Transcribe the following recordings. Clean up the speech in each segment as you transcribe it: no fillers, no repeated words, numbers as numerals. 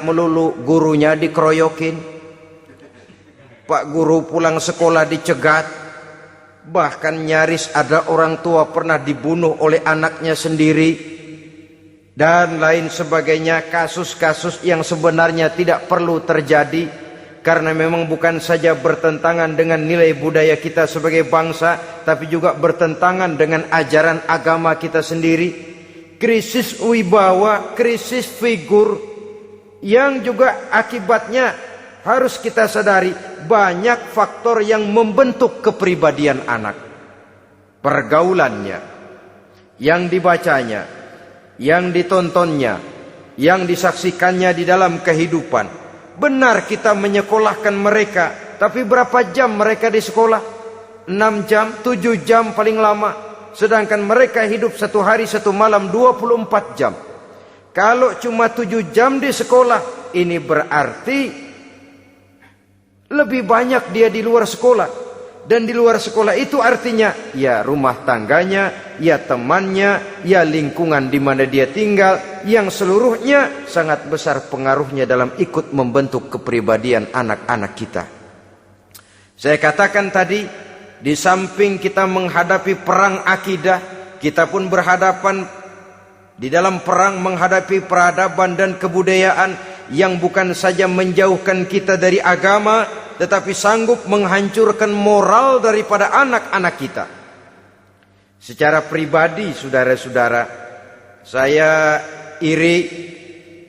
melulu, gurunya dikeroyokin, Pak Guru pulang sekolah dicegat, bahkan nyaris ada orang tua pernah dibunuh oleh anaknya sendiri, dan lain sebagainya. Kasus-kasus yang sebenarnya tidak perlu terjadi karena memang bukan saja bertentangan dengan nilai budaya kita sebagai bangsa, tapi juga bertentangan dengan ajaran agama kita sendiri. Krisis wibawa, krisis figur, yang juga akibatnya harus kita sadari banyak faktor yang membentuk kepribadian anak. Pergaulannya, yang dibacanya, yang ditontonnya, yang disaksikannya di dalam kehidupan. Benar kita menyekolahkan mereka, tapi berapa jam mereka di sekolah? 6 jam, 7 jam paling lama. Sedangkan mereka hidup satu hari satu malam 24 jam. Kalau cuma 7 jam di sekolah, ini berarti lebih banyak dia di luar sekolah. Dan di luar sekolah itu artinya ya rumah tangganya, ya temannya, ya lingkungan di mana dia tinggal, yang seluruhnya sangat besar pengaruhnya dalam ikut membentuk kepribadian anak-anak kita. Saya katakan tadi, di samping kita menghadapi perang akidah, kita pun berhadapan di dalam perang menghadapi peradaban dan kebudayaan yang bukan saja menjauhkan kita dari agama, tetapi sanggup menghancurkan moral daripada anak-anak kita. Secara pribadi, saudara-saudara, saya iri,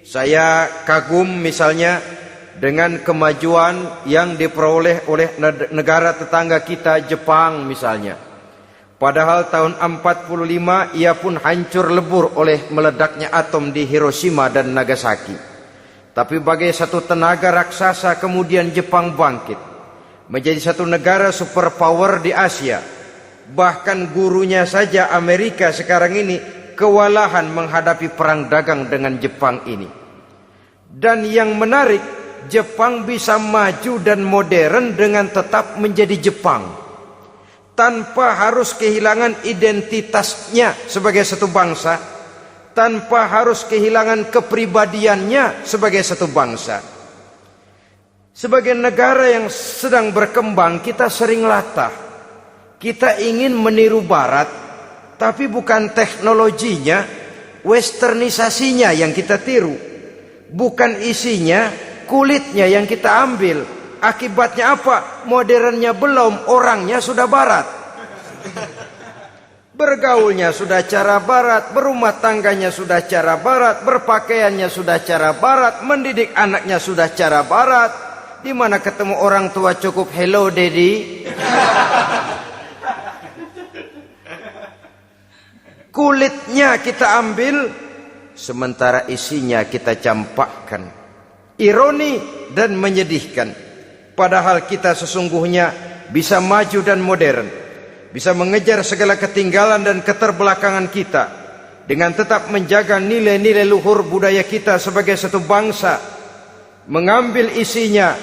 saya kagum misalnya dengan kemajuan yang diperoleh oleh negara tetangga kita, Jepang misalnya. Padahal tahun 45 ia pun hancur lebur oleh meledaknya atom di Hiroshima dan Nagasaki. Tapi bagai satu tenaga raksasa kemudian Jepang bangkit menjadi satu negara superpower di Asia. Bahkan gurunya saja Amerika sekarang ini kewalahan menghadapi perang dagang dengan Jepang ini. Dan yang menarik, Jepang bisa maju dan modern dengan tetap menjadi Jepang, tanpa harus kehilangan identitasnya sebagai satu bangsa, tanpa harus kehilangan kepribadiannya sebagai satu bangsa. Sebagai negara yang sedang berkembang, kita sering latah. Kita ingin meniru Barat, tapi bukan teknologinya, westernisasinya yang kita tiru. Bukan isinya, kulitnya yang kita ambil. Akibatnya apa? Modernnya belum, orangnya sudah Barat. Bergaulnya sudah cara Barat, berumah tangganya sudah cara Barat, berpakaiannya sudah cara Barat, mendidik anaknya sudah cara Barat. Di mana ketemu orang tua cukup hello daddy. Kulitnya kita ambil, sementara isinya kita campakkan. Ironi dan menyedihkan. Padahal kita sesungguhnya bisa maju dan modern, bisa mengejar segala ketinggalan dan keterbelakangan kita, dengan tetap menjaga nilai-nilai luhur budaya kita sebagai satu bangsa, mengambil isinya,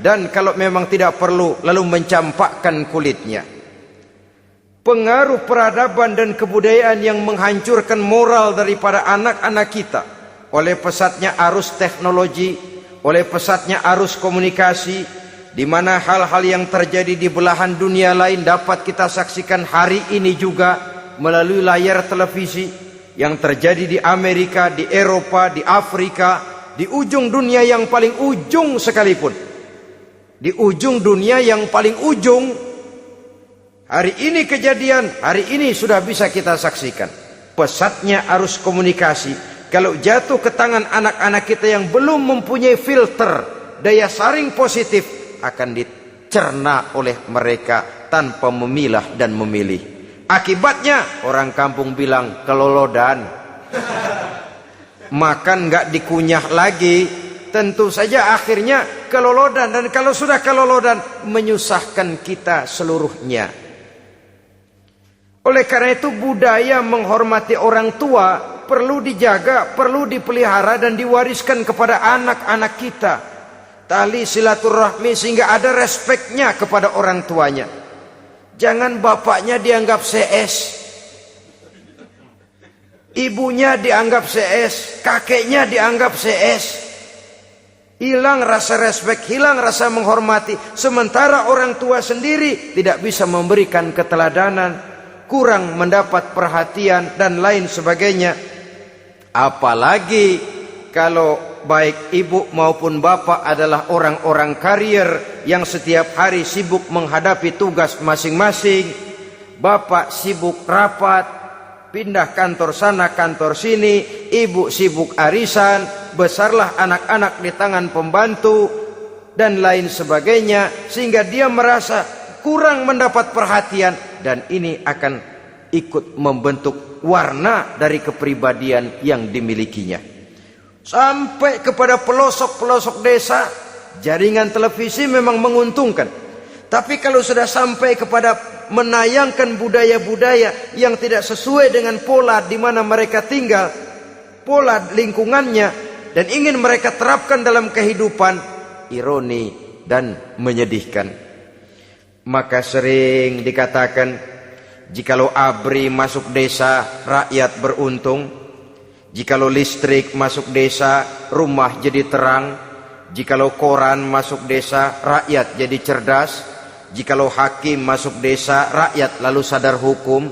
dan kalau memang tidak perlu, lalu mencampakkan kulitnya. Pengaruh peradaban dan kebudayaan yang menghancurkan moral daripada anak-anak kita, oleh pesatnya arus teknologi, oleh pesatnya arus komunikasi, di mana hal-hal yang terjadi di belahan dunia lain dapat kita saksikan hari ini juga melalui layar televisi. Yang terjadi di Amerika, di Eropa, di Afrika, di ujung dunia yang paling ujung sekalipun. Di ujung dunia yang paling ujung, hari ini kejadian, hari ini sudah bisa kita saksikan. Pesatnya arus komunikasi, kalau jatuh ke tangan anak-anak kita yang belum mempunyai filter, daya saring positif, akan dicerna oleh mereka tanpa memilah dan memilih. Akibatnya orang kampung bilang kelolodan. Makan nggak dikunyah lagi, tentu saja akhirnya kelolodan. Dan kalau sudah kelolodan, menyusahkan kita seluruhnya. Oleh karena itu budaya menghormati orang tua perlu dijaga, perlu dipelihara dan diwariskan kepada anak-anak kita. Tali silaturahmi sehingga ada respeknya kepada orang tuanya. Jangan bapaknya dianggap CS, ibunya dianggap CS, kakeknya dianggap CS. Hilang rasa respek, hilang rasa menghormati. Sementara orang tua sendiri tidak bisa memberikan keteladanan, kurang mendapat perhatian dan lain sebagainya. Apalagi kalau baik ibu maupun bapak adalah orang-orang karier yang setiap hari sibuk menghadapi tugas masing-masing. Bapak sibuk rapat, pindah kantor sana kantor sini, ibu sibuk arisan, besarlah anak-anak di tangan pembantu dan lain sebagainya, sehingga dia merasa kurang mendapat perhatian, dan ini akan ikut membentuk warna dari kepribadian yang dimilikinya. Sampai kepada pelosok-pelosok desa, jaringan televisi memang menguntungkan. Tapi kalau sudah sampai kepada menayangkan budaya-budaya yang tidak sesuai dengan pola di mana mereka tinggal, pola lingkungannya, dan ingin mereka terapkan dalam kehidupan, ironi dan menyedihkan. Maka sering dikatakan, jikalau ABRI masuk desa, rakyat beruntung. Jikalau listrik masuk desa, rumah jadi terang. Jikalau koran masuk desa, rakyat jadi cerdas. Jikalau hakim masuk desa, rakyat lalu sadar hukum.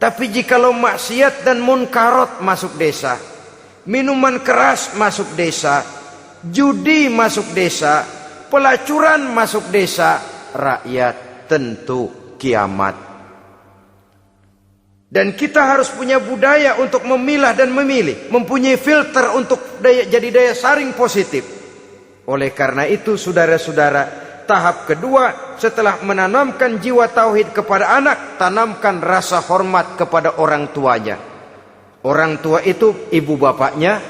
Tapi jikalau maksiat dan munkarat masuk desa, minuman keras masuk desa, judi masuk desa, pelacuran masuk desa, rakyat tentu kiamat. Dan kita harus punya budaya untuk memilah dan memilih, mempunyai filter untuk jadi daya saring positif. Oleh karena itu, saudara-saudara, tahap kedua setelah menanamkan jiwa tauhid kepada anak, tanamkan rasa hormat kepada orang tuanya. Orang tua itu ibu bapaknya,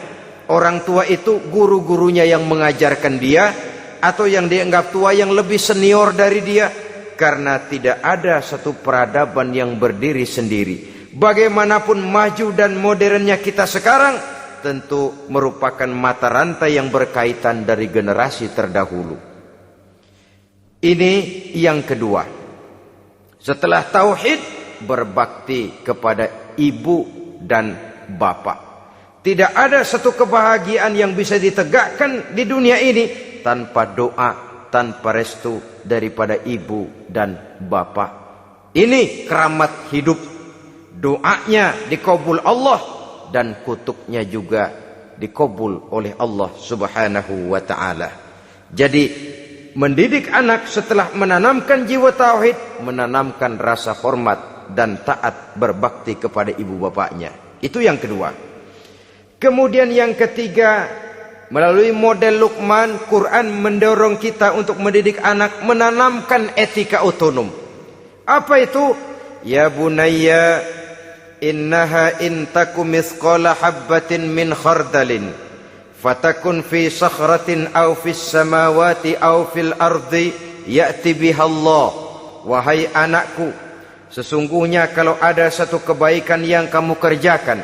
orang tua itu guru-gurunya yang mengajarkan dia, atau yang dianggap tua yang lebih senior dari dia. Karena tidak ada satu peradaban yang berdiri sendiri. Bagaimanapun maju dan modernnya kita sekarang, tentu merupakan mata rantai yang berkaitan dari generasi terdahulu. Ini yang kedua. Setelah tauhid, berbakti kepada ibu dan bapak. Tidak ada satu kebahagiaan yang bisa ditegakkan di dunia ini tanpa doa, tanpa restu daripada ibu dan bapak. Ini keramat hidup. Doanya dikabul Allah dan kutuknya juga dikabul oleh Allah Subhanahu wa ta'ala. Jadi mendidik anak setelah menanamkan jiwa tauhid, menanamkan rasa hormat dan taat berbakti kepada ibu bapaknya. Itu yang kedua. Kemudian yang ketiga, melalui model Luqman, Quran mendorong kita untuk mendidik anak, menanamkan etika otonom. Apa itu? Ya bunayya, innaha in taku mithqala habbatin min khardalin fatakun fi sakhratin aw fis samawati aw fil ardi ya'ti biha Allah. Wahai anakku, sesungguhnya kalau ada satu kebaikan yang kamu kerjakan,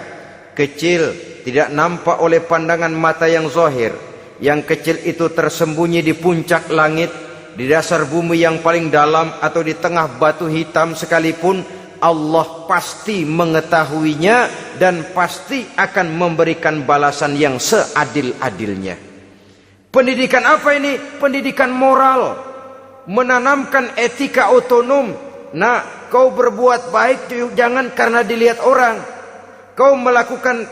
kecil, tidak nampak oleh pandangan mata yang zahir, yang kecil itu tersembunyi di puncak langit, di dasar bumi yang paling dalam, atau di tengah batu hitam sekalipun, Allah pasti mengetahuinya dan pasti akan memberikan balasan yang seadil-adilnya. Pendidikan apa ini? Pendidikan moral, menanamkan etika otonom. Nah, kau berbuat baik jangan karena dilihat orang. Kau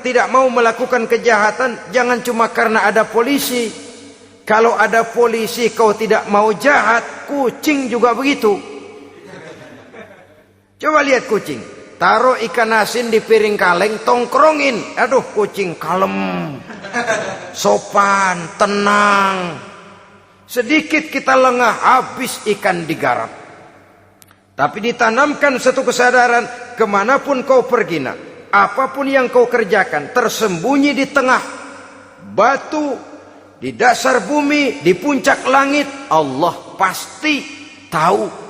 tidak mau melakukan kejahatan jangan cuma karena ada polisi. Kalau ada polisi kau tidak mau jahat, kucing juga begitu. Coba lihat kucing, taruh ikan asin di piring kaleng, tongkrongin. Aduh, kucing kalem, sopan, tenang. Sedikit kita lengah, habis ikan digarap. Tapi ditanamkan satu kesadaran, kemanapun kau pergi nak, apapun yang kau kerjakan, tersembunyi di tengah batu, di dasar bumi, di puncak langit, Allah pasti tahu